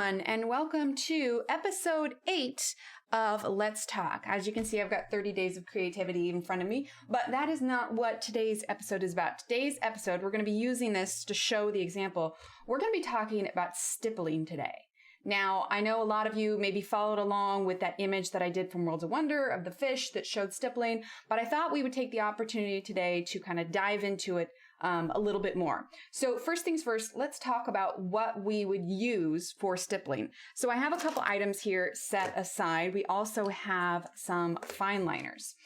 everyone, and welcome to episode 8 of Let's Talk. As you can see, I've got 30 days of creativity in front of me, but that is not what today's episode is about. Today's episode, we're going to be using this to show the example. We're going to be talking about stippling today. Now, I know a lot of you maybe followed along with that image that I did from Worlds of Wonder of the fish that showed stippling, but I thought we would take the opportunity today to kind of dive into it a little bit more. So first things first, let's talk about what we would use for stippling. So I have a couple items here set aside. We also have some fine liners.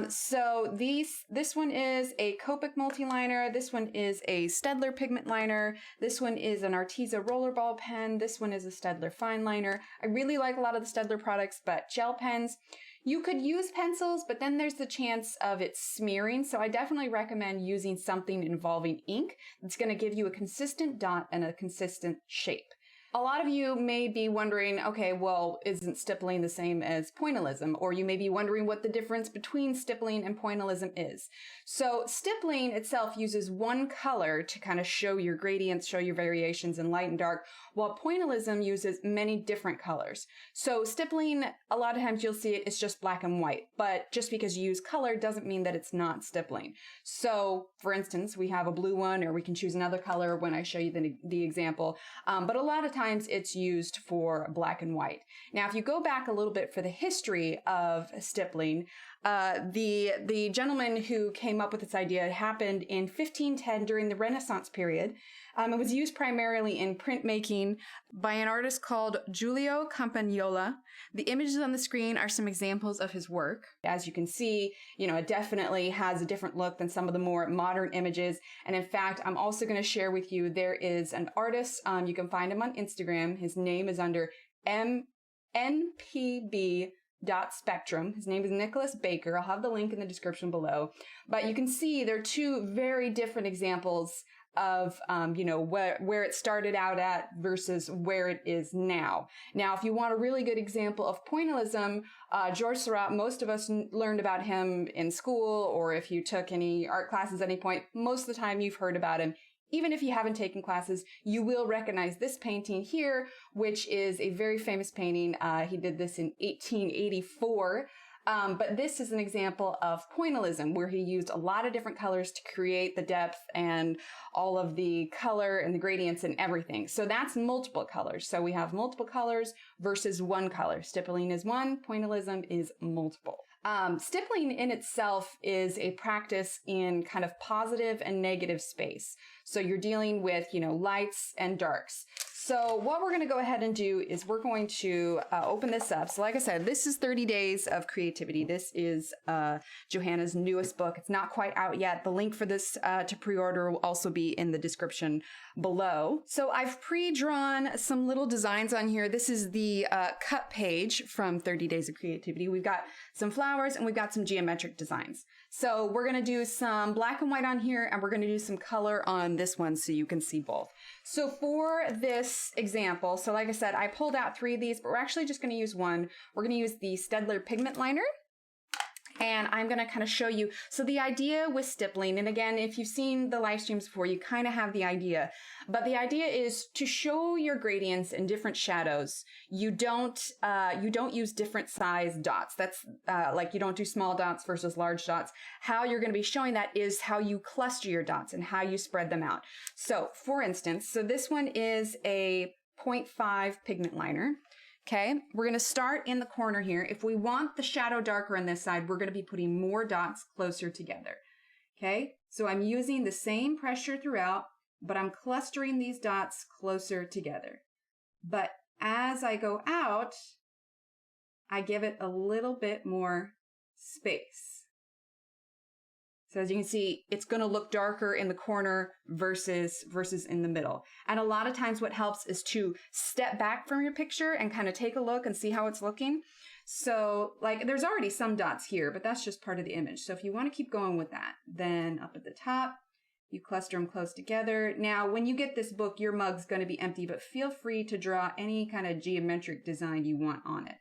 So this one is a Copic multi-liner. This one is a Staedtler pigment liner. This one is an Arteza rollerball pen. This one is a Staedtler fine liner. I really like a lot of the Staedtler products, but gel pens, you could use pencils, but then there's the chance of it smearing. So I definitely recommend using something involving ink that's going to give you a consistent dot and a consistent shape. A lot of you may be wondering, okay, well, isn't stippling the same as pointillism? Or you may be wondering what the difference between stippling and pointillism is. So stippling itself uses one color to kind of show your gradients, show your variations in light and dark, while pointillism uses many different colors. So stippling, a lot of times you'll see it, it's just black and white, but just because you use color doesn't mean that it's not stippling. So for instance, we have a blue one, or we can choose another color when I show you the example, but a lot of times it's used for black and white. Now, if you go back a little bit for the history of stippling, the gentleman who came up with this idea happened in 1510 during the Renaissance period. It was used primarily in printmaking by an artist called Giulio Campagnola. The images on the screen are some examples of his work. As you can see, it definitely has a different look than some of the more modern images. And in fact, I'm also going to share with you, there is an artist, you can find him on Instagram. His name is under npb.spectrum. His name is Nicholas Baker. I'll have the link in the description below. But you can see there are two very different examples of, where it started out at versus where it is now. Now, if you want a really good example of pointillism, Georges Seurat, most of us learned about him in school, or if you took any art classes at any point, most of the time you've heard about him. Even if you haven't taken classes, you will recognize this painting here, which is a very famous painting. He did this in 1884. But this is an example of pointillism, where he used a lot of different colors to create the depth and all of the color and the gradients and everything. So that's multiple colors. So we have multiple colors versus one color. Stippling is one, pointillism is multiple. Stippling in itself is a practice in kind of positive and negative space. So you're dealing with, lights and darks. So what we're going to go ahead and do is we're going to open this up. So like I said, this is 30 Days of Creativity. This is Johanna's newest book. It's not quite out yet. The link for this to pre-order will also be in the description below. So I've pre-drawn some little designs on here. This is the cut page from 30 Days of Creativity. We've got some flowers and we've got some geometric designs. So we're going to do some black and white on here, and we're going to do some color on this one so you can see both. So for this example, so like I said, I pulled out 3 of these, but we're actually just going to use one. We're going to use the Staedtler pigment liner. And I'm going to kind of show you. So the idea with stippling, and again, if you've seen the live streams before, you kind of have the idea. But the idea is to show your gradients and different shadows. You don't use different size dots. That's like you don't do small dots versus large dots. How you're going to be showing that is how you cluster your dots and how you spread them out. So for instance, so this one is a 0.5 pigment liner. Okay, we're going to start in the corner here. If we want the shadow darker on this side, we're going to be putting more dots closer together. Okay, so I'm using the same pressure throughout, but I'm clustering these dots closer together. But as I go out, I give it a little bit more space. So as you can see, it's going to look darker in the corner versus in the middle. And a lot of times what helps is to step back from your picture and kind of take a look and see how it's looking. So like there's already some dots here, but that's just part of the image. So if you want to keep going with that, then up at the top, you cluster them close together. Now, when you get this book, your mug's going to be empty, but feel free to draw any kind of geometric design you want on it.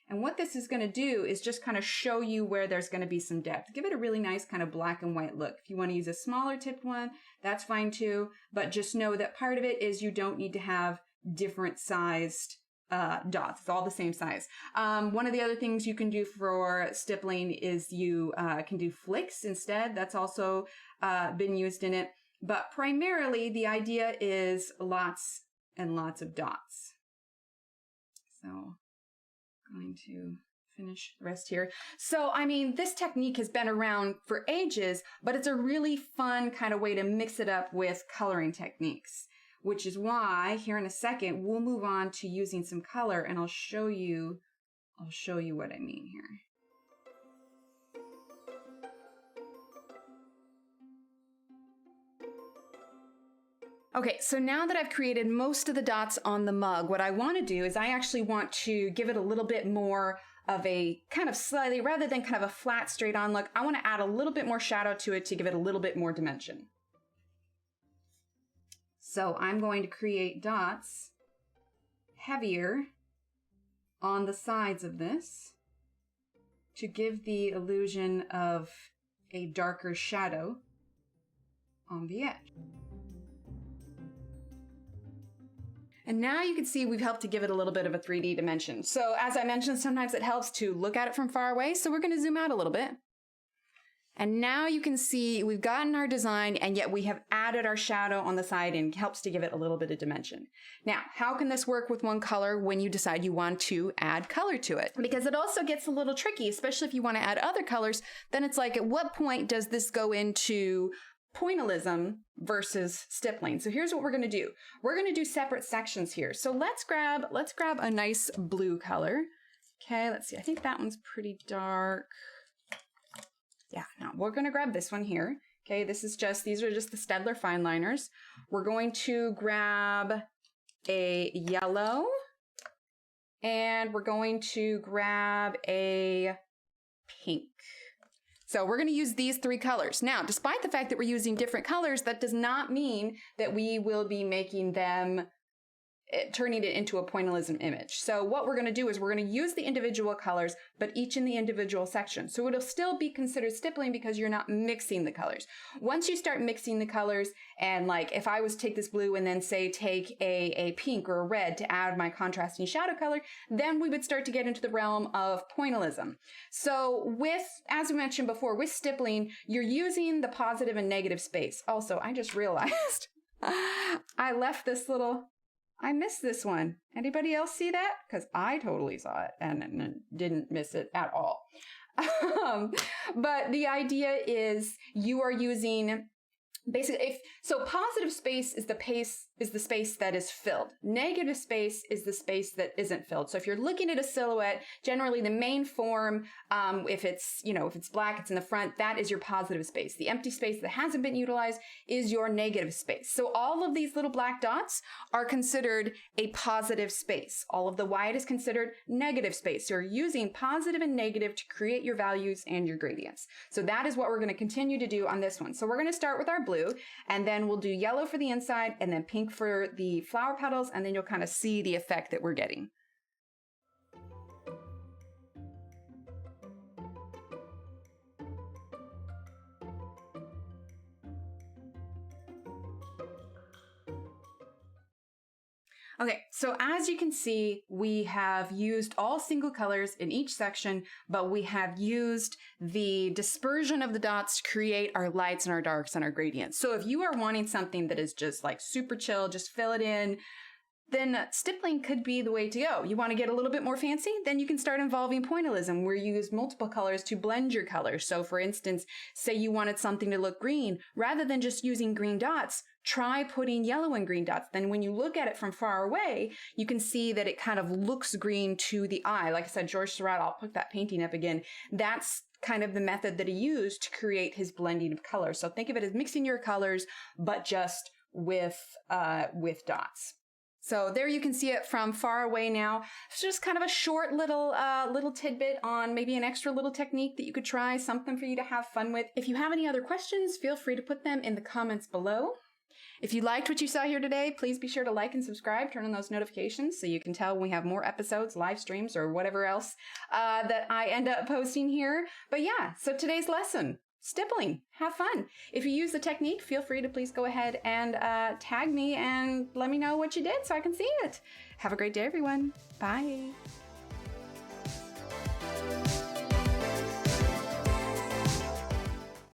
And what this is going to do is just kind of show you where there's going to be some depth. Give it a really nice kind of black and white look. If you want to use a smaller tipped one, that's fine too. But just know that part of it is you don't need to have different sized dots. It's all the same size. One of the other things you can do for stippling is you can do flicks instead. That's also been used in it. But primarily the idea is lots and lots of dots. So I'm going to finish the rest here. So, I mean, this technique has been around for ages, but it's a really fun kind of way to mix it up with coloring techniques, which is why here in a second, we'll move on to using some color and I'll show you what I mean here. Okay, so now that I've created most of the dots on the mug, what I want to do is I actually want to give it a little bit more of a kind of slightly, rather than kind of a flat straight on look, I want to add a little bit more shadow to it to give it a little bit more dimension. So I'm going to create dots heavier on the sides of this to give the illusion of a darker shadow on the edge. And now you can see we've helped to give it a little bit of a 3D dimension. So as I mentioned, sometimes it helps to look at it from far away. So we're going to zoom out a little bit. And now you can see we've gotten our design and yet we have added our shadow on the side and helps to give it a little bit of dimension. Now, how can this work with one color when you decide you want to add color to it? Because it also gets a little tricky, especially if you want to add other colors. Then it's like, at what point does this go into pointillism versus stippling? So here's what we're going to do. We're going to do separate sections here. So let's grab a nice blue color. Okay, let's see. I think that one's pretty dark. Yeah, now we're going to grab this one here. Okay, these are just the Staedtler fine liners. We're going to grab a yellow and we're going to grab a pink. So we're going to use these three colors. Now, despite the fact that we're using different colors, that does not mean that we will be making them, turning it into a pointillism image. So what we're going to do is we're going to use the individual colors, but each in the individual section. So it'll still be considered stippling because you're not mixing the colors. Once you start mixing the colors, and like if I was to take this blue and then say take a pink or a red to add my contrasting shadow color, then we would start to get into the realm of pointillism. So as we mentioned before, with stippling, you're using the positive and negative space. Also, I just realized I missed this one. Anybody else see that? Because I totally saw it and didn't miss it at all. But the idea is you are using basically, so positive space is the space that is filled. Negative space is the space that isn't filled. So if you're looking at a silhouette, generally the main form, if it's black, it's in the front, that is your positive space. The empty space that hasn't been utilized is your negative space. So all of these little black dots are considered a positive space. All of the white is considered negative space. So you're using positive and negative to create your values and your gradients. So that is what we're going to continue to do on this one. So we're going to start with our blue, and then we'll do yellow for the inside and then pink for the flower petals, and then you'll kind of see the effect that we're getting. Okay, so as you can see, we have used all single colors in each section, but we have used the dispersion of the dots to create our lights and our darks and our gradients. So if you are wanting something that is just like super chill, just fill it in, then stippling could be the way to go. You want to get a little bit more fancy? Then you can start involving pointillism, where you use multiple colors to blend your colors. So for instance, say you wanted something to look green, rather than just using green dots, try putting yellow and green dots. Then when you look at it from far away, you can see that it kind of looks green to the eye. Like I said, George Seurat, I'll put that painting up again. That's kind of the method that he used to create his blending of colors. So think of it as mixing your colors, but just with dots. So there you can see it from far away now. It's just kind of a short little tidbit on maybe an extra little technique that you could try, something for you to have fun with. If you have any other questions, feel free to put them in the comments below. If you liked what you saw here today, please be sure to like and subscribe, turn on those notifications so you can tell when we have more episodes, live streams, or whatever else that I end up posting here. But yeah, so today's lesson. stippling. Have fun. If you use the technique, feel free to please go ahead and tag me and let me know what you did so I can see it. Have a great day, everyone. Bye.